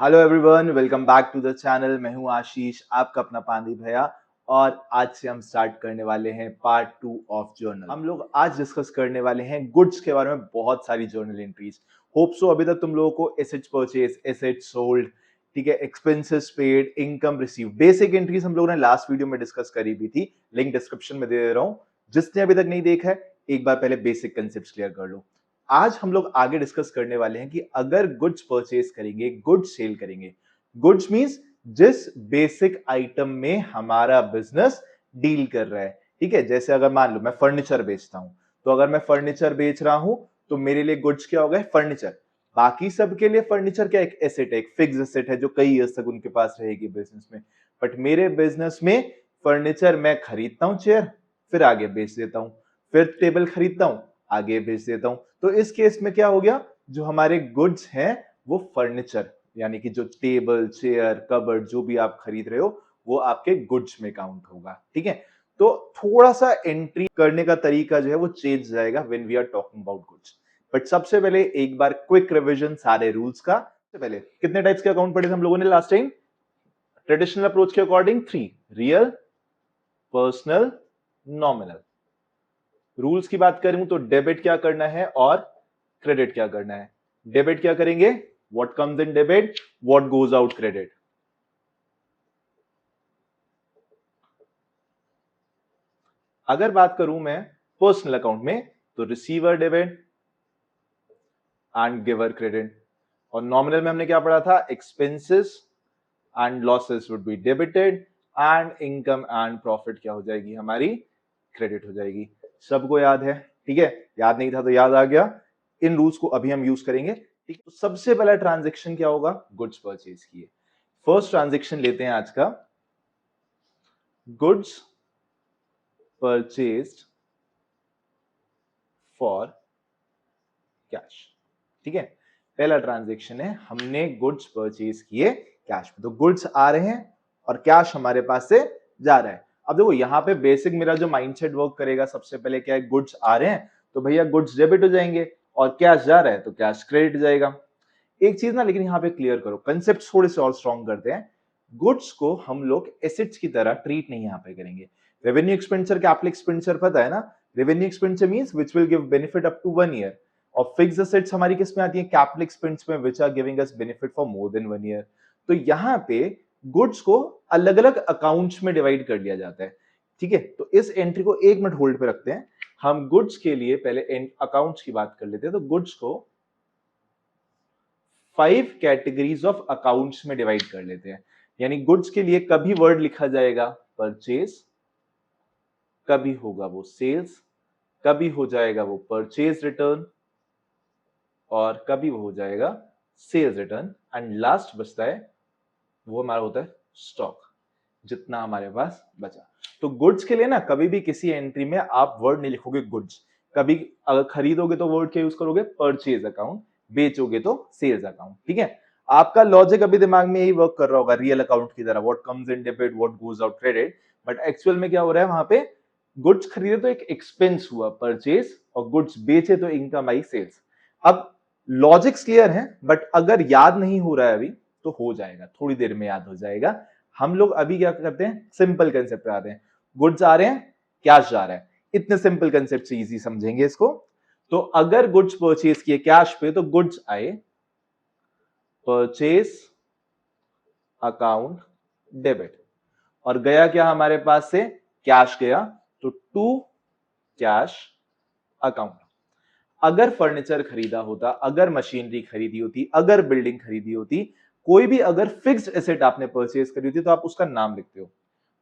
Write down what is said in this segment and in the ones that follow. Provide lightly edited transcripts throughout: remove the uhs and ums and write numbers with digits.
Hello everyone, welcome back to the channel. मैं हूं आशीष, आपका अपना पांडी भैया। और आज से हम स्टार्ट करने वाले हैं पार्ट 2 ऑफ जर्नल। हम लोग आज डिस्कस करने वाले हैं गुड्स के बारे में, बहुत सारी जर्नल एंट्रीज। होप सो अभी तक तुम लोगों को एसेट्स परचेज, एसेट्स सोल्ड, ठीक है, expenses paid, income receive, basic entries हम लोगों ने लास्ट वीडियो में डिस्कस करी भी थी। लिंक डिस्क्रिप्शन में दे रहा हूं, जिसने अभी तक नहीं देखा है एक बार पहले बेसिक कंसेप्ट क्लियर कर लो। आज हम लोग आगे डिस्कस करने वाले हैं कि अगर गुड्स परचेज करेंगे, गुड्स सेल करेंगे। गुड्स मींस जिस बेसिक आइटम में हमारा बिजनेस डील कर रहा है, ठीक है। जैसे अगर मान लो मैं फर्नीचर बेचता हूं, तो अगर मैं फर्नीचर बेच रहा हूं तो मेरे लिए गुड्स क्या होगा? फर्नीचर। बाकी सबके लिए फर्नीचर क्या? एक एसेट है, एक फिक्स एसेट है जो कई ईयर्स तक उनके पास रहेगी बिजनेस में। बट मेरे बिजनेस में फर्नीचर मैं खरीदता हूं, चेयर, फिर आगे बेच देता हूं, फिर टेबल खरीदता हूं, आगे बेच देता हूं। तो इस केस में क्या हो गया? जो हमारे गुड्स हैं वो फर्नीचर, यानी कि जो टेबल, चेयर, कबर्ड जो भी आप खरीद रहे हो वो आपके गुड्स में काउंट होगा, ठीक है। तो थोड़ा सा एंट्री करने का तरीका जो है वो चेंज जाएगा when we are talking about goods. But सबसे पहले एक बार क्विक रिवीजन सारे रूल्स का। सबसे पहले कितने टाइप्स के अकाउंट पढ़े थे हम लोगों ने लास्ट टाइम? ट्रेडिशनल अप्रोच के according 3: real, personal, nominal. Rules की बात करूं तो डेबिट क्या करना है और क्रेडिट क्या करना है। डेबिट क्या करेंगे? What comes in debit, what goes out credit. अगर बात करूं मैं पर्सनल अकाउंट में, तो receiver debit and giver credit. और नॉमिनल में हमने क्या पढ़ा था? Expenses and losses would be debited and income and profit क्या हो जाएगी? हमारी क्रेडिट हो जाएगी। सबको याद है? ठीक है, याद नहीं था तो याद आ गया। इन रूल्स को अभी हम यूज करेंगे, ठीक है। तो सबसे पहला ट्रांजैक्शन क्या होगा? गुड्स परचेज की। फर्स्ट ट्रांजैक्शन लेते हैं आज का, गुड्स परचेज्ड फॉर कैश, ठीक है। पहला ट्रांजैक्शन है, हमने गुड्स परचेज किए कैश में। तो गुड्स आ रहे हैं और कैश हमारे पास से जा रहा है। अब देखो यहाँ पे बेसिक मेरा जो माइंडसेट वर्क करेगा, सबसे पहले क्या है? गुड्स आ रहे हैं तो भैया गुड्स डेबिट हो जाएंगे, और कैश जा रहा है तो कैश क्रेडिट जाएगा। एक चीज ना लेकिन यहाँ पे क्लियर करो, कंसेप्ट थोड़े से और स्ट्रॉन्ग करते हैं। गुड्स को हम लोग एसेट्स की तरह ट्रीट नहीं यहाँ पे करेंगे। रेवेन्यू एक्सपेंडिचर, कैपिटल एक्सपेंडिचर पता है ना? Revenue expenditure means which will give benefit up to 1 year, और फिक्स्ड एसेट्स हमारी किस में आती है? कैपिटल एक्सपेंडिचर में, which are giving us benefit for more than 1 year. तो यहाँ पे गुड्स को अलग अलग अकाउंट्स में डिवाइड कर लिया जाता है, ठीक है। तो इस एंट्री को 1 मिनट होल्ड पे रखते हैं। हम गुड्स के लिए पहले अकाउंट्स की बात कर लेते हैं। तो गुड्स को 5 कैटेगरीज ऑफ अकाउंट्स में डिवाइड कर लेते हैं। यानी गुड्स के लिए कभी वर्ड लिखा जाएगा परचेज, कभी होगा वो सेल्स, कभी हो जाएगा वो परचेज रिटर्न, और कभी वो हो जाएगा सेल्स रिटर्न, एंड लास्ट बचता है वो हमारा होता है स्टॉक, जितना हमारे पास बचा। तो गुड्स के लिए ना कभी भी किसी एंट्री में आप वर्ड नहीं लिखोगे गुड्स। कभी अगर खरीदोगे तो वर्ड क्या यूज करोगे? Purchase account. बेचोगे तो सेल्स अकाउंट, ठीक है। आपका लॉजिक अभी दिमाग में यही वर्क कर रहा होगा रियल अकाउंट की तरह, what comes in debit, what goes out credit. But actual में क्या हो रहा है? वहां पे गुड्स खरीदे तो एक एक्सपेंस हुआ परचेज, और गुड्स बेचे तो इनकम आई सेल्स। अब लॉजिक्स क्लियर है, बट अगर याद नहीं हो रहा है अभी तो हो जाएगा, थोड़ी देर में याद हो जाएगा। हम लोग अभी क्या करते हैं? सिंपल कंसेप्ट पे आते हैं। गुड्स आ रहे हैं, कैश जा रहा है, इतने सिंपल कंसेप्ट से इजी समझेंगे इसको। तो अगर गुड्स परचेज किए कैश पे तो गुड्स आए परचेज अकाउंट डेबिट, और गया क्या हमारे पास से? कैश गया, तो टू कैश अकाउंट। अगर फर्नीचर खरीदा होता, अगर मशीनरी खरीदी होती, अगर बिल्डिंग खरीदी होती, कोई भी अगर फिक्स्ड एसेट आपने परचेज करी होती, तो आप उसका नाम लिखते हो,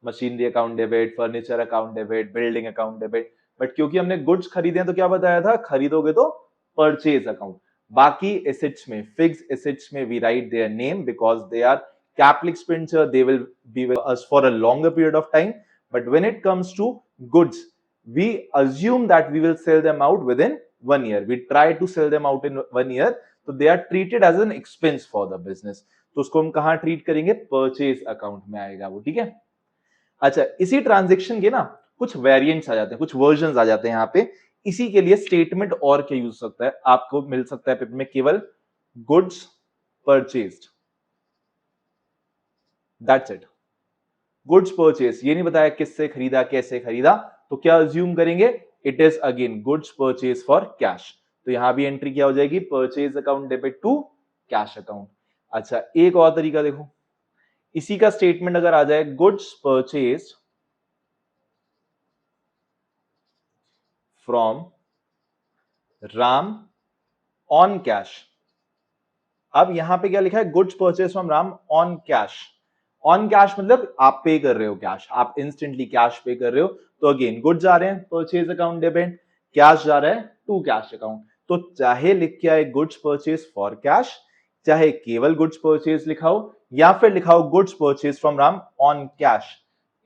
machinery account debit, furniture account debit, building account debit. But क्योंकि हमने गुड्स खरीदे हैं तो क्या बताया था? खरीदोगे तो परचेज अकाउंट। बाकी एसेट्स में, फिक्स्ड एसेट्स में we write their name because they are capital expenditure, they will be with us for a longer period of time. But when it comes to goods, we assume that we will sell them out within 1 year. We try to sell them out in 1 year. तो they are treated as an expense for the business. तो उसको हम कहां treat करेंगे? Purchase account में आएगा वो, ठीक है। अच्छा, इसी ट्रांजेक्शन के ना कुछ वेरिएंट्स आ जाते हैं, कुछ वर्जन आ जाते हैं यहाँ पे। इसी के लिए स्टेटमेंट और क्या यूज सकता है? आपको मिल सकता है पेपर में केवल goods purchased, that's it. Goods purchase, ये नहीं बताया किससे खरीदा, कैसे खरीदा, तो क्या अज्यूम करेंगे, it is again goods purchase for cash. तो यहां भी एंट्री क्या हो जाएगी, purchase account debit to cash account. अच्छा, एक और तरीका देखो, इसी का स्टेटमेंट अगर आ जाए, goods purchase from Ram on cash. अब यहां पे क्या लिखा है, goods purchase from Ram on cash. On cash मतलब आप पे कर रहे हो कैश, आप इंस्टेंटली कैश पे कर रहे हो। तो अगेन गुड्स जा रहे हैं परचेज अकाउंट डेबिट, कैश जा रहा है टू कैश अकाउंट। तो चाहे लिख के आए गुड्स परचेज फॉर कैश, चाहे केवल गुड्स परचेज लिखा हो, या फिर लिखा हो goods purchase from Ram on cash,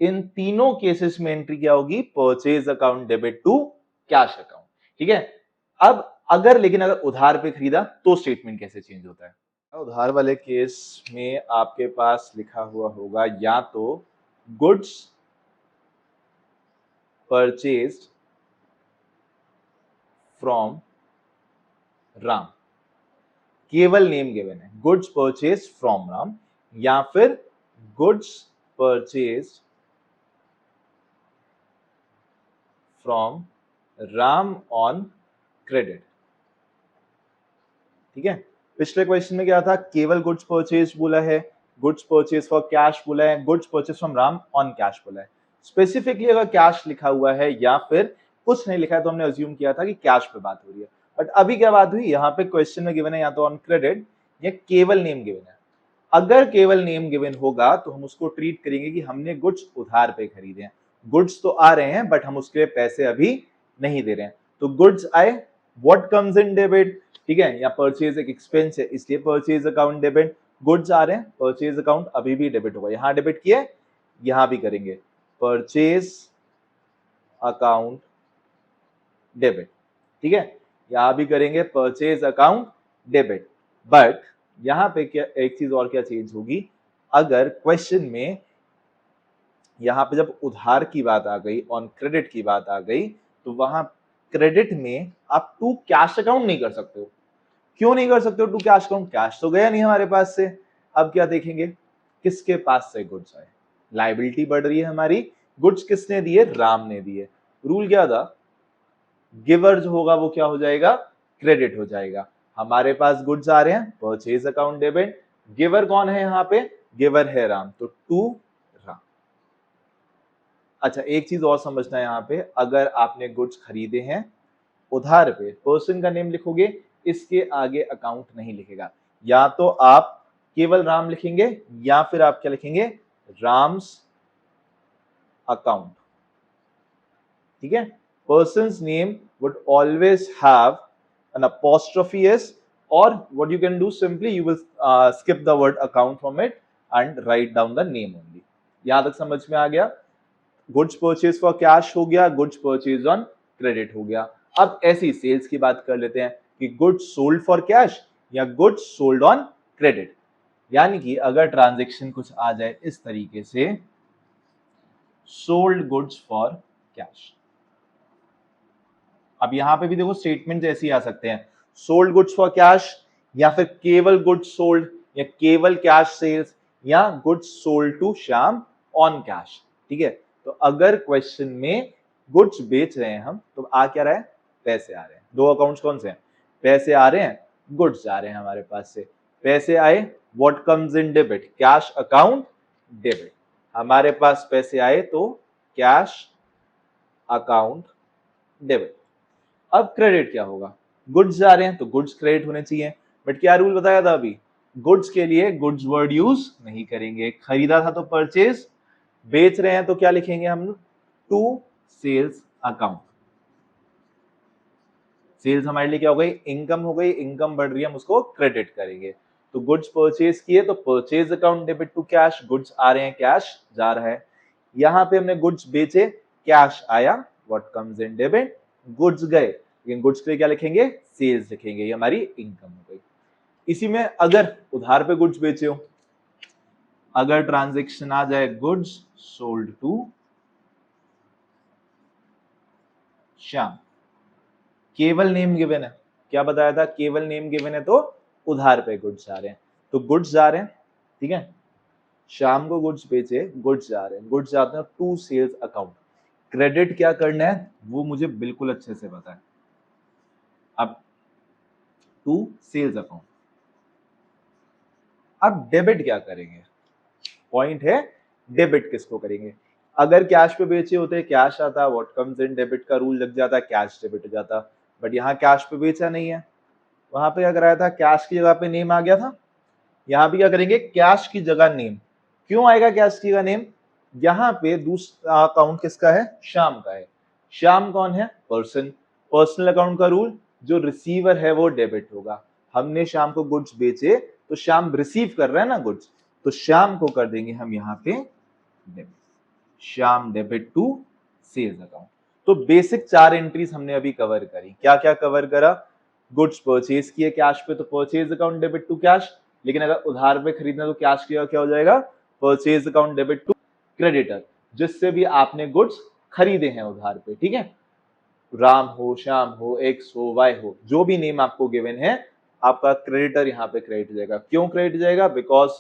इन तीनों केसेस में एंट्री क्या होगी, purchase account debit to cash account. ठीक है। अब अगर लेकिन अगर उधार पे खरीदा तो स्टेटमेंट कैसे चेंज होता है। उधार वाले केस में आपके पास लिखा हुआ होगा या तो गुड्स परचेज्ड फ्रॉम राम, केवल नेम गिवन है, गुड्स परचेज फ्रॉम राम, या फिर goods purchased from Ram on credit. ठीक है। पिछले क्वेश्चन में क्या था, केवल गुड्स परचेज बोला है, गुड्स परचेज फॉर कैश बोला है, goods purchase from Ram on cash बोला है। स्पेसिफिकली अगर कैश लिखा हुआ है या फिर कुछ नहीं लिखा है तो हमने अज्यूम किया था कि कैश पे बात हो रही है। बट अभी क्या बात हुई, यहाँ पे क्वेश्चन में गिवन है या तो ऑन क्रेडिट या केवल नेम गिवन है। अगर केवल नेम गिवन होगा तो हम उसको ट्रीट करेंगे कि हमने गुड्स उधार पे खरीदे हैं, गुड्स तो आ रहे हैं बट हम उसके लिए पैसे अभी नहीं दे रहे हैं। तो गुड्स आए, व्हाट कम्स इन डेबिट, ठीक है, या परचेज एक एक्सपेंस है इसलिए परचेज अकाउंट डेबिट, गुड्स आ रहे हैं, परचेज अकाउंट अभी भी डेबिट होगा, यहां डेबिट किया, यहां भी करेंगे परचेज अकाउंट डेबिट। ठीक है, यहां भी करेंगे परचेज अकाउंट डेबिट। बट यहां पे क्या एक चीज और क्या चेंज होगी, अगर क्वेश्चन में यहां पे जब उधार की बात आ गई, ऑन क्रेडिट की बात आ गई, तो वहां क्रेडिट में आप टू कैश अकाउंट नहीं कर सकते हो। क्यों नहीं कर सकते हो टू कैश अकाउंट, कैश तो गया नहीं हमारे पास से। अब क्या देखेंगे, किसके पास से गुड्स आए, लाइबिलिटी बढ़ रही है हमारी, गुड्स किसने दिए, राम ने दिए। रूल क्या था, गिवर जो होगा वो क्या हो जाएगा, क्रेडिट हो जाएगा। हमारे पास गुड्स आ रहे हैं, परचेज अकाउंट डेबिट, गिवर कौन है यहाँ पे, गिवर है राम, तो टू राम। अच्छा, एक चीज और समझना है यहाँ पे, अगर आपने गुड्स खरीदे हैं उधार पे, पर्सन का नेम लिखोगे, इसके आगे अकाउंट नहीं लिखेगा, या तो आप केवल राम लिखेंगे या फिर आप क्या लिखेंगे, राम्स अकाउंट। ठीक है, person's name would always have an apostrophe s, or what you can do, simply you will skip the word account from it and write down the name only। यहां तक समझ में आ गया। गुड्स परचेज फॉर कैश हो गया, goods purchase on credit हो गया। अब ऐसी सेल्स की बात कर लेते हैं कि गुड्स सोल्ड फॉर कैश या गुड्स सोल्ड ऑन क्रेडिट। यानी कि अगर ट्रांजैक्शन कुछ आ जाए इस तरीके से, सोल्ड गुड्स फॉर कैश, अब यहां पे भी देखो स्टेटमेंट ऐसे ही आ सकते हैं, सोल्ड गुड्स फॉर कैश, या फिर केवल गुड्स सोल्ड, या केवल कैश सेल्स, या goods sold to Shyam on cash. ठीक है, तो अगर क्वेश्चन में गुड्स बेच रहे हैं हम, तो आ क्या रहा है, पैसे आ रहे हैं। दो अकाउंट्स कौन से हैं, पैसे आ रहे हैं, गुड्स आ रहे हैं हमारे पास से, पैसे आए, what comes in debit, cash account debit, हमारे पास पैसे आए तो कैश अकाउंट डेबिट। अब क्रेडिट क्या होगा, गुड्स जा रहे हैं तो गुड्स क्रेडिट होने चाहिए, बट क्या रूल बताया था अभी, गुड्स के लिए गुड्स वर्ड यूज नहीं करेंगे, खरीदा था तो परचेज, बेच रहे हैं तो क्या लिखेंगे हम, टू सेल्स अकाउंट। सेल्स हमारे लिए क्या हो गई, इनकम हो गई, इनकम बढ़ रही है, हम उसको क्रेडिट करेंगे। तो गुड्स परचेज किए तो purchase account debit to cash, goods आ रहे हैं, कैश जा रहा है। यहां पे हमने गुड्स बेचे, कैश आया, what comes in debit, goods गए, लेकिन गुड्स के लिए क्या लिखेंगे, सेल्स लिखेंगे, ये हमारी इनकम हो गई। इसी में अगर उधार पे गुड्स बेचे हो, अगर ट्रांजैक्शन आ जाए गुड्स सोल्ड टू श्याम, केवल नेम गिवन है, क्या बताया था, केवल नेम गिवन है तो उधार पे गुड्स जा रहे हैं, तो गुड्स जा रहे हैं। ठीक है, शाम को गुड्स बेचे, गुड्स जा रहे हैं, गुड्स जाते हैं टू सेल्स अकाउंट। क्रेडिट क्या करना है वो मुझे बिल्कुल अच्छे से पता है। अब टू सेल्स अकाउंट, अब डेबिट क्या करेंगे, पॉइंट है डेबिट किसको करेंगे। अगर कैश पे बेचे होते कैश आता, व्हाट कम्स इन डेबिट का रूल लग जाता, कैश डेबिट हो जाता, बट यहाँ कैश पे बेचा नहीं है, वहां पे क्या कराया था, कैश की जगह पे नेम आ गया था। यहाँ भी क्या करेंगे, कैश की जगह नेम। क्यों आएगा कैश की जगह नेम, यहाँ पे दूसरा अकाउंट किसका है, श्याम का है। श्याम कौन है, पर्सन। पर्सनल अकाउंट का रूल, जो रिसीवर है वो डेबिट होगा। हमने श्याम को गुड्स बेचे तो श्याम रिसीव कर रहा है ना गुड्स, तो श्याम को कर देंगे हम यहाँ पे debit, Shyam debit to sales account. तो बेसिक 4 एंट्रीज हमने अभी कवर करी। क्या क्या कवर करा, गुड्स परचेज किए कैश पे तो purchase account debit to cash, लेकिन अगर उधार पे खरीदना तो कैश किया क्या हो जाएगा, purchase account debit to creditor, जिससे भी आपने गुड्स खरीदे हैं उधार पे, ठीक है। राम हो, श्याम हो, एक्स हो, वाई हो, जो भी नेम आपको गिवन है, आपका क्रेडिटर यहाँ पे क्रेडिट जाएगा। क्यों क्रेडिट जाएगा, because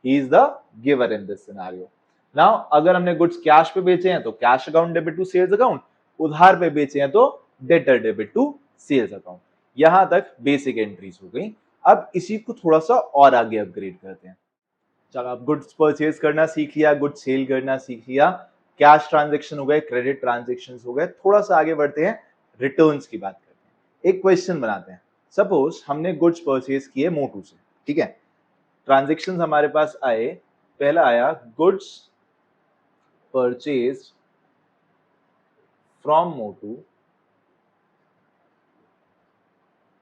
he is the giver in this scenario. Now अगर हमने गुड्स कैश पे बेचे हैं तो cash account debit to sales account, उधार पे बेचे हैं तो debtor debit to sales account. यहां तक बेसिक एंट्रीज हो गई। अब इसी को थोड़ा सा और आगे अपग्रेड करते हैं। चलो आप गुड्स परचेज करना सीख लिया, गुड्स सेल करना सीख लिया, कैश ट्रांजेक्शन हो गए, क्रेडिट ट्रांजेक्शन हो गए, थोड़ा सा आगे बढ़ते हैं, रिटर्न्स की बात करते हैं। एक क्वेश्चन बनाते हैं, सपोज हमने गुड्स परचेज किए मोटू से, ठीक है। ट्रांजेक्शन हमारे पास आए, पहला आया गुड्स परचेज फ्रॉम मोटू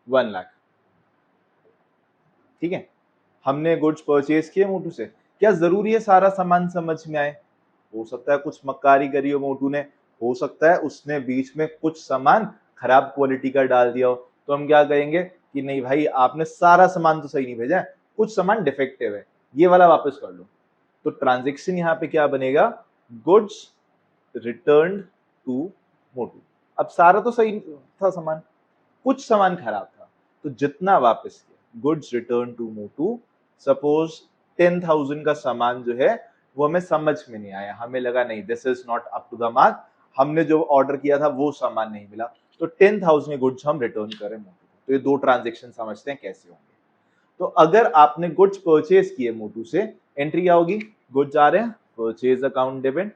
1 लाख, ठीक है। हमने गुड्स परचेज किए मोटू से, क्या जरूरी है सारा सामान समझ में आए, हो सकता है कुछ मक्कारी करी हो मोटू ने, हो सकता है उसने बीच में कुछ सामान खराब क्वालिटी का डाल दिया हो, तो हम क्या कहेंगे कि नहीं भाई आपने सारा सामान तो सही नहीं भेजा है, कुछ सामान डिफेक्टिव है, ये वाला वापस कर लो। तो ट्रांजेक्शन यहाँ पे क्या बनेगा, गुड्स रिटर्न टू मोटू। अब सारा तो सही था सामान, कुछ सामान खराब था, तो जितना वापस किया, goods return to Motu. Suppose 10,000 का सामान जो है वो हमें समझ में नहीं आया, हमें लगा नहीं this is not up to the mark, हमने जो ऑर्डर किया था वो सामान नहीं मिला, तो 10,000 गुड्स हम रिटर्न करें मोटू को। तो ये दो ट्रांजेक्शन समझते हैं कैसे होंगे। तो अगर आपने गुड्स परचेज किए मोटू से, एंट्री क्या होगी, गुड्स आ रहे हैं purchase account debit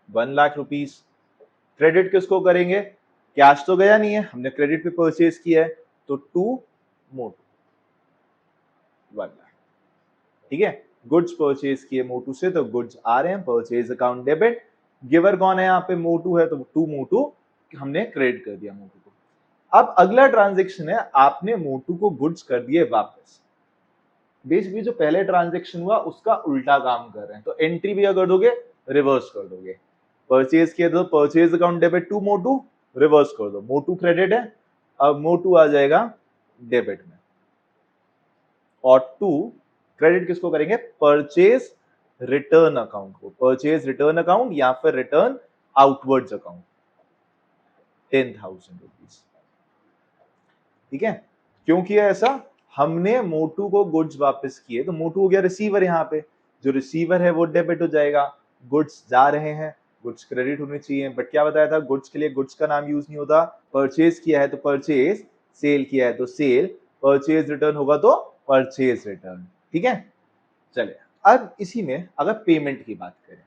1 lakh rupees. Credit किसको करेंगे, कैश तो गया नहीं है, हमने क्रेडिट पे परचेज किया है, तो टू मोटू 1 लाख, ठीक है। गुड्स परचेज किए मोटू से तो गुड्स आ रहे हैं परचेज अकाउंट डेबिट, गिवर कौन है यहाँ पे, मोटू है, तो टू मोटू हमने क्रेडिट कर दिया मोटू को। अब अगला ट्रांजेक्शन है, आपने मोटू को गुड्स कर दिए वापस। बेसिकली जो पहले ट्रांजेक्शन हुआ उसका उल्टा काम कर रहे हैं, तो एंट्री भी अगर दोगे रिवर्स कर दोगे। परचेज किया तो purchase account debit to Motu, reverse कर दो, मोटू क्रेडिट है, अब मोटू आ जाएगा डेबिट में, और टू क्रेडिट किसको करेंगे, परचेज रिटर्न अकाउंट को, परचेज रिटर्न अकाउंट या फिर रिटर्न आउटवर्ड्स अकाउंट 10,000 रुपीज, ठीक है। क्यों किया ऐसा, हमने मोटू को गुड्स वापस किए, तो मोटू हो गया रिसीवर, यहाँ पे जो रिसीवर है वो डेबिट हो जाएगा, गुड्स जा रहे हैं, गुड्स क्रेडिट होने चाहिए, बट क्या बताया था, गुड्स के लिए गुड्स का नाम यूज नहीं होता, परचेज किया है तो परचेज, सेल किया है तो सेल, परचेज रिटर्न होगा तो परचेज रिटर्न, ठीक है। चलिए अब इसी में अगर पेमेंट की बात करें,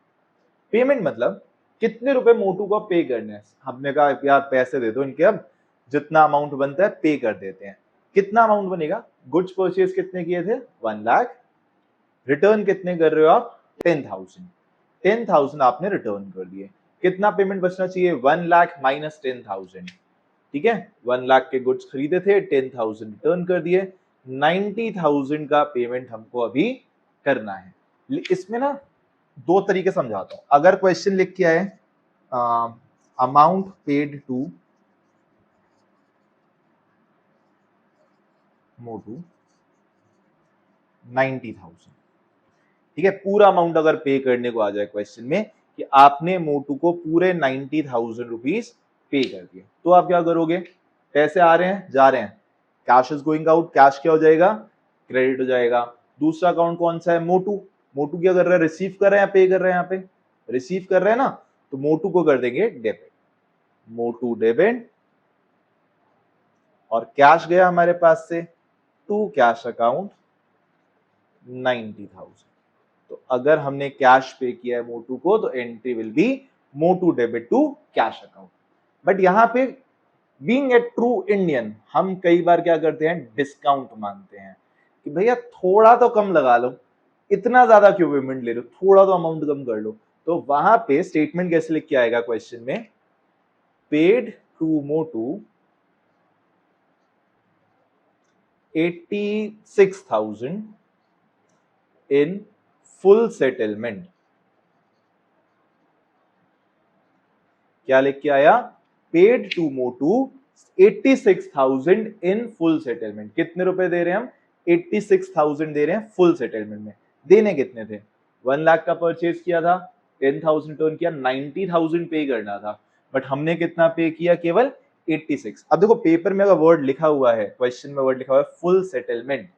पेमेंट मतलब कितने रुपए मोटू को पे करने हैं, हमने कहा यार पैसे दे दो इनके, अब जितना अमाउंट बनता है पे कर देते हैं। कितना अमाउंट बनेगा, गुड्स परचेज कितने किए थे 1 लाख, रिटर्न कितने कर रहे हो आप 10,000, 10,000 आपने रिटर्न कर दिए, कितना पेमेंट बचना चाहिए 1 लाख माइनस 10,000, ठीक है। 1 लाख के गुड्स खरीदे थे, 10,000 रिटर्न कर दिए, 90,000 का पेमेंट हमको अभी करना है। इसमें ना दो तरीके समझाता हूं, अगर क्वेश्चन लिख के आए अमाउंट पेड टू मोटू 90,000, ठीक है, पूरा अमाउंट अगर पे करने को आ जाए क्वेश्चन में कि आपने मोटू को पूरे 90,000 रुपीज पे कर दिए, तो आप क्या करोगे, पैसे आ रहे हैं जा रहे हैं, cash is going out, cash क्या हो जाएगा, क्रेडिट हो जाएगा। दूसरा अकाउंट कौन सा है? मोटू। मोटू क्या कर रहा है? रिसीव कर रहा है या पे कर रहा है? यहाँ पे रिसीव कर रहा है ना, तो मोटू को कर देंगे डेबिट, मोटू डेबिट। और कैश गया हमारे पास से टू कैश अकाउंट 90,000। तो अगर हमने कैश पे किया है मोटू को तो entry will be Motu debit to cash account. But यहाँ पे बीइंग ए ट्रू इंडियन हम कई बार क्या करते हैं? डिस्काउंट मांगते हैं कि भैया थोड़ा तो कम लगा लो, इतना ज्यादा क्यों पेमेंट ले रहे हो, थोड़ा तो अमाउंट कम कर लो। तो वहां पे स्टेटमेंट कैसे लिख के आएगा क्वेश्चन में? Paid to Motu 86,000 in full settlement. क्या लिख के आया? Paid to Motu 86,000 in full settlement. कितने रुपए दे रहे हैं हम? 86,000 दे रहे हैं फुल सेटलमेंट में। देने कितने थे? 1 लाख का परचेज किया था, 10,000 टर्न किया, 90,000 पे करना था, बट हमने कितना पे किया? केवल 86। अब देखो पेपर में अगर वर्ड लिखा हुआ है, क्वेश्चन में वर्ड लिखा हुआ है फुल सेटलमेंट,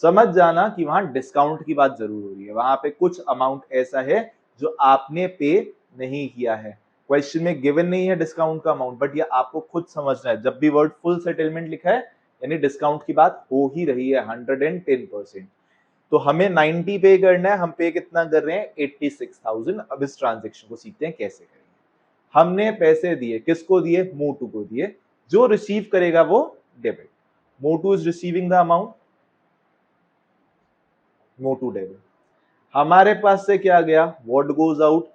समझ जाना कि वहां डिस्काउंट की बात जरूर हो रही है। वहां पे कुछ अमाउंट ऐसा है जो आपने पे नहीं किया है। क्वेश्चन में गिवन नहीं है डिस्काउंट का अमाउंट, बट ये आपको खुद समझना है। जब भी वर्ड फुल सेटलमेंट लिखा है यानी डिस्काउंट की बात हो ही रही है 110%। तो हमें 90 पे करना है, हम पे कितना कर रहे हैं? 86,000। अब इस ट्रांजेक्शन को सीखते हैं कैसे करेंगे। हमने पैसे दिए, किसको दिए? मोटू को दिए। जो रिसीव करेगा वो debit, Motu is receiving the amount, Motu debit. हमारे पास से क्या गया? What goes out?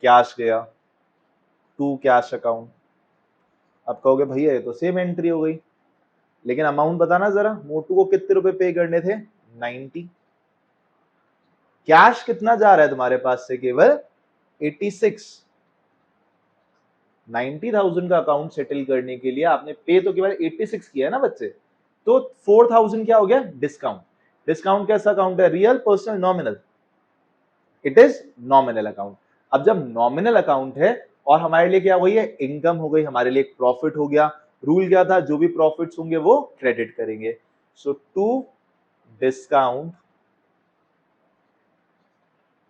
कैश गया टू कैश अकाउंट। अब कहोगे भैया ये तो सेम एंट्री हो गई, लेकिन अमाउंट बताना जरा, मोटू को कितने रुपए पे करने थे? 90। कैश कितना जा रहा है तुम्हारे पास से? केवल 86। 90,000 का अकाउंट सेटल करने के लिए आपने पे तो केवल 86 किया है ना बच्चे, तो 4,000 क्या हो गया? डिस्काउंट। डिस्काउंट कैसा अकाउंट है? Real, personal, nominal? It is nominal account. अब जब नॉमिनल अकाउंट है और हमारे लिए क्या हो गई है? इनकम हो गई, हमारे लिए प्रॉफिट हो गया। रूल क्या था? जो भी प्रॉफिट्स होंगे वो क्रेडिट करेंगे। सो टू डिस्काउंट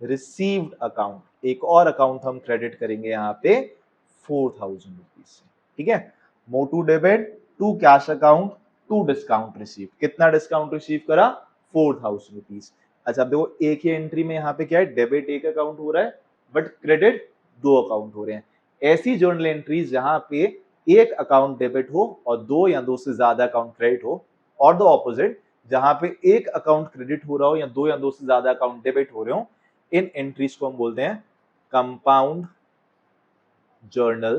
रिसीव्ड अकाउंट, एक और अकाउंट हम क्रेडिट करेंगे यहाँ पे 4,000 रुपीज से। ठीक है, Motu debit to cash account to discount receive. कितना डिस्काउंट रिसीव करा? 4,000 रुपीज। अच्छा अब देखो एक ही एंट्री में यहाँ पे क्या है? डेबिट एक अकाउंट हो रहा है बट क्रेडिट दो अकाउंट हो रहे हैं। ऐसी जर्नल एंट्रीज जहां पे एक अकाउंट डेबिट हो और दो या दो से ज्यादा अकाउंट क्रेडिट हो, और द ऑपोजिट जहां पे एक अकाउंट क्रेडिट हो रहा हो या दो से ज्यादा अकाउंट डेबिट हो रहे हो, इन एंट्रीज को हम बोलते हैं कंपाउंड जर्नल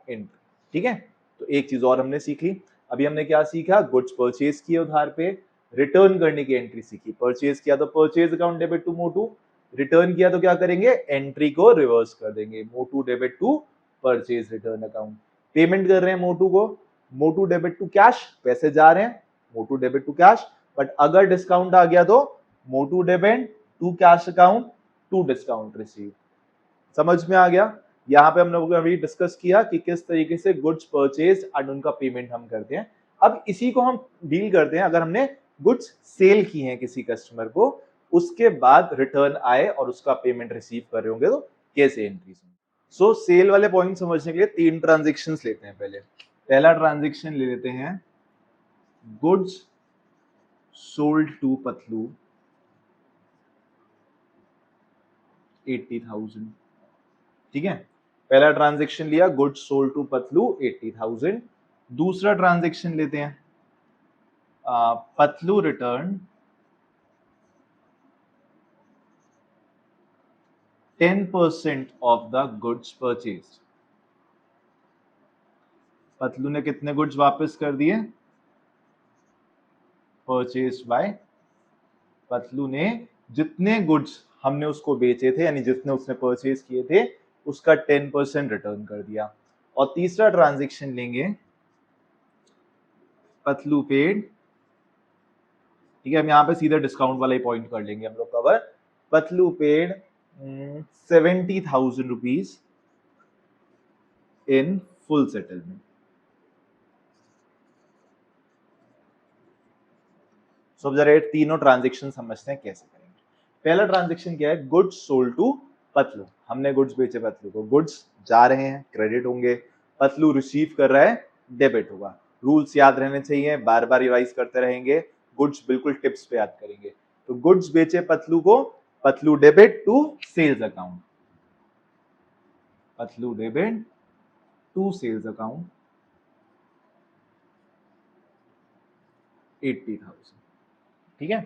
एंट्री। ठीक है, तो एक चीज और हमने सीख ली। अभी हमने क्या सीखा? गुड्स परचेज किए उधार पे, रिटर्न करने की एंट्री सीखी। परचेज किया तो purchase account debit to Motu, return किया तो क्या करेंगे? एंट्री को रिवर्स कर देंगे, Motu debit to purchase return account. Payment कर रहे हैं मोटू को, मोटू डेबिट टू कैश, पैसे जा रहे हैं Motu debit to cash. But अगर डिस्काउंट आ गया तो Motu debit to cash account to discount receive. समझ में आ गया? यहाँ पे हम लोगों ने अभी डिस्कस किया कि किस तरीके से गुड्स परचेज एंड उनका पेमेंट हम करते हैं। अब इसी को हम डील करते हैं अगर हमने गुड्स सेल की हैं किसी कस्टमर को, उसके बाद रिटर्न आए और उसका पेमेंट रिसीव कर रहे होंगे तो कैसे एंट्रीज होंगी। सो सेल वाले पॉइंट समझने के लिए तीन ट्रांजेक्शन्स लेते हैं। पहला ट्रांजेक्शन ले लेते हैं गुड्स सोल्ड टू पतलू 80,000। ठीक है, पहला ट्रांजेक्शन लिया गुड्स सोल्ड टू पतलू 80,000। दूसरा ट्रांजेक्शन लेते हैं Patlu return 10% of the goods purchase. Patlu ने कितने गुड्स वापस कर दिए? परचेज बाय पतलू ने जितने गुड्स हमने उसको बेचे थे यानी जितने उसने परचेज किए थे उसका 10% रिटर्न कर दिया। और तीसरा ट्रांजेक्शन लेंगे पतलू पेड, ठीक है, हम यहाँ पे सीधा डिस्काउंट वाला ही पॉइंट कर लेंगे हम लोग cover. Patlu paid 70,000 rupees in full settlement. अब जरा ये तीनों ट्रांजेक्शन समझते हैं कैसे करेंगे। पहला ट्रांजेक्शन क्या है, गुड्स सोल्ड टू पतलू। हमने गुड्स बेचे पतलू को, गुड्स जा रहे हैं क्रेडिट होंगे, पतलू रिसीव कर रहा है डेबिट होगा। रूल्स याद रहने चाहिए, बार बार रिवाइज करते रहेंगे, गुड्स बिल्कुल टिप्स पे याद करेंगे। तो गुड्स बेचे पतलू को, Patlu debit to sales account, Patlu debit to sales account 80,000। ठीक है,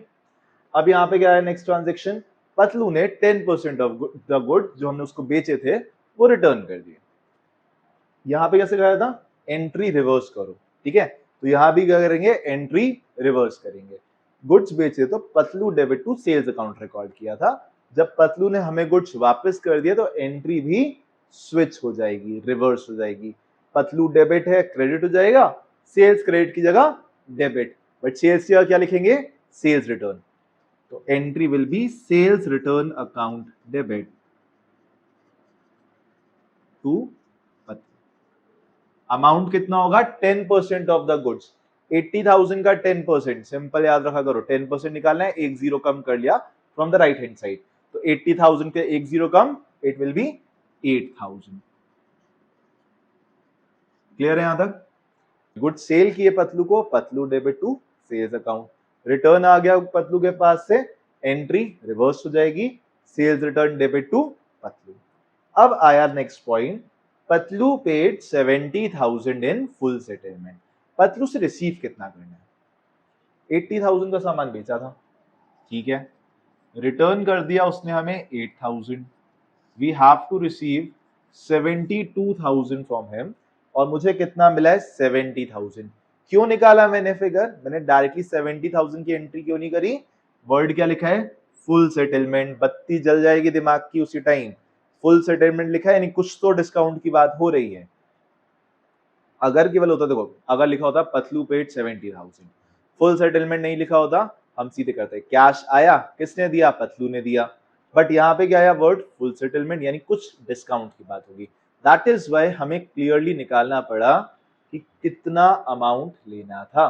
अब यहां पे क्या है नेक्स्ट ट्रांजेक्शन, पतलू ने 10% ऑफ द गुड जो हमने उसको बेचे थे वो रिटर्न कर दिए। यहां पे कैसे कराया था, एंट्री रिवर्स करो। ठीक है, तो यहां भी क्या करेंगे, एंट्री रिवर्स करेंगे। गुड्स बेचे तो Patlu debit to sales account record किया था, जब पतलू ने हमें गुड्स वापस कर दिया तो एंट्री भी स्विच हो जाएगी, रिवर्स हो जाएगी। पतलू डेबिट है, क्रेडिट हो जाएगा, सेल्स क्रेडिट की जगह डेबिट, बट सेल्स की जगह क्या लिखेंगे, सेल्स रिटर्न। तो entry will be sales return account debit to Patlu. Amount कितना होगा, 10% ऑफ द गुड्स। 80,000 का 10%, सिंपल याद रखा करो, 10% निकालना है, एक जीरो कम कर लिया from the right hand side, तो 80,000 के एक जीरो कम, इट विल बी 8,000। क्लियर है यहां तक। गुड सेल किए पतलू को, Patlu debit to sales account, return आ गया पतलू के पास से, एंट्री रिवर्स हो जाएगी, sales return debit to Patlu. अब आया next point, Patlu paid 70,000 in full settlement. Patlu से रिसीव कितना करना है, 80,000 का सामान बेचा था, ठीक है, रिटर्न कर दिया उसने हमें 8,000, we have to receive 72,000 from him, और मुझे कितना मिला है 70,000। क्यों निकाला मैंने फिगर, मैंने डायरेक्टली 70,000 की एंट्री क्यों नहीं करी, वर्ड क्या लिखा है, फुल सेटलमेंट, बत्ती जल जाएगी दिमाग की उसी टाइम। फुल सेटलमेंट लिखा है यानी कुछ तो डिस्काउंट की बात हो रही है। अगर केवल होता, देखो अगर लिखा होता पतलू पेड 70,000, फुल सेटलमेंट नहीं लिखा होता, हम सीधे करते कैश आया, किसने दिया, पतलू ने दिया, बट यहाँ पे क्या आया वर्ड फुल सेटलमेंट यानी कुछ डिस्काउंट की बात होगी। दैट इज वाई हमें क्लियरली निकालना पड़ा कि कितना अमाउंट लेना था,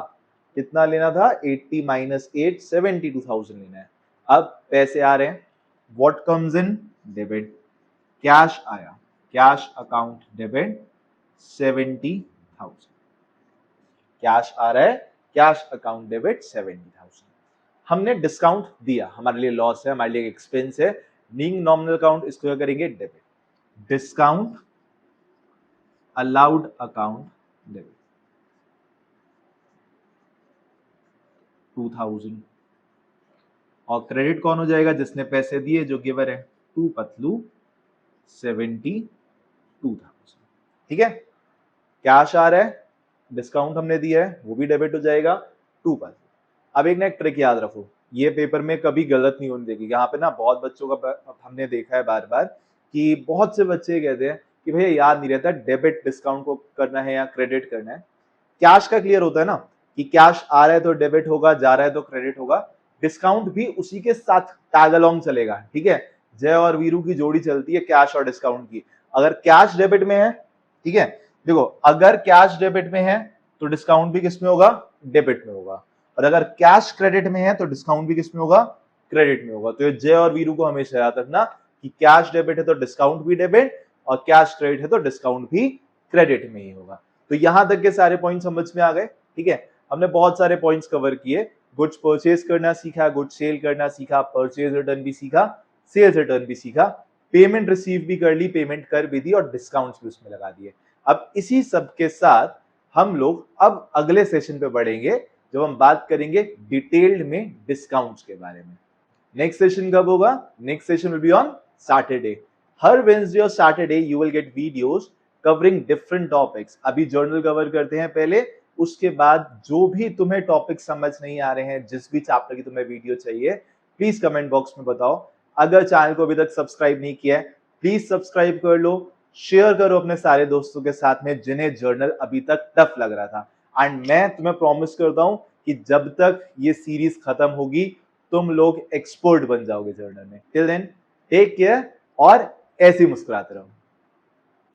कितना लेना था, 80 माइनस 8 72,000 लेना है। अब पैसे आ रहे हैं, what comes in, debit, cash आया, कैश अकाउंट डेबिट 70,000, कैश आ रहा है, कैश अकाउंट डेबिट 70,000। हमने डिस्काउंट दिया, हमारे लिए लॉस है, हमारे लिए एक्सपेंस है, नींग नॉमिनल अकाउंट, इसको क्या करेंगे, debit, discount allowed account debit 2,000, और क्रेडिट कौन हो जाएगा, जिसने पैसे दिए, जो गिवर है, टू पतलू 72,000। ठीक है, कैश आ रहा है, डिस्काउंट हमने दिया है, वो भी डेबिट हो जाएगा, टू पर। अब एक ना एक ट्रिक याद रखो, ये पेपर में कभी गलत नहीं होने देगी। यहाँ पे ना बहुत बच्चों का हमने देखा है बार बार कि बहुत से बच्चे कहते हैं कि भैया याद नहीं रहता डेबिट डिस्काउंट को करना है या क्रेडिट करना है। कैश का क्लियर होता है ना कि कैश आ रहा है तो डेबिट होगा, जा रहा है तो क्रेडिट होगा, डिस्काउंट भी उसी के साथ टैग अलोंग चलेगा। ठीक है, जय और वीरू की जोड़ी चलती है कैश और डिस्काउंट की। अगर कैश डेबिट में है, ठीक है, देखो अगर कैश डेबिट में है तो डिस्काउंट भी किस में होगा, डेबिट में होगा, और अगर कैश क्रेडिट में है तो डिस्काउंट भी किस में होगा, क्रेडिट में होगा। तो ये जय और वीरू को हमेशा याद रखना कि कैश डेबिट है तो डिस्काउंट भी डेबिट, और कैश क्रेडिट है तो डिस्काउंट भी क्रेडिट में ही होगा। तो यहां तक के सारे पॉइंट समझ में आ गए। ठीक है, हमने बहुत सारे पॉइंट्स कवर किए, गुड्स परचेज करना सीखा, गुड्स सेल करना सीखा, परचेज रिटर्न भी सीखा, सेल्स रिटर्न भी सीखा, पेमेंट रिसीव भी कर ली, पेमेंट कर भी दी, और डिस्काउंट्स भी उसमें लगा दिए। अब इसी सब के साथ हम लोग अब अगले सेशन पे बढ़ेंगे जब हम बात करेंगे डिटेल्ड में डिस्काउंट्स के बारे में। नेक्स्ट सेशन कब होगा, next session will be on Saturday. हर वेडनेसडे और Saturday you will get videos covering different topics. अभी जर्नल कवर करते हैं पहले, उसके बाद जो भी तुम्हें टॉपिक समझ नहीं आ रहे हैं, जिस भी चैप्टर की तुम्हें वीडियो चाहिए, प्लीज कमेंट बॉक्स में बताओ। अगर चैनल को अभी तक सब्सक्राइब नहीं किया है, प्लीज सब्सक्राइब कर लो, शेयर करो अपने सारे दोस्तों के साथ में जिन्हें जर्नल अभी तक टफ लग रहा था। एंड मैं तुम्हें प्रॉमिस करता हूं कि जब तक ये सीरीज खत्म होगी तुम लोग एक्सपर्ट बन जाओगे जर्नल में। टिल देन टेक केयर और ऐसे ही मुस्कुराते रहो।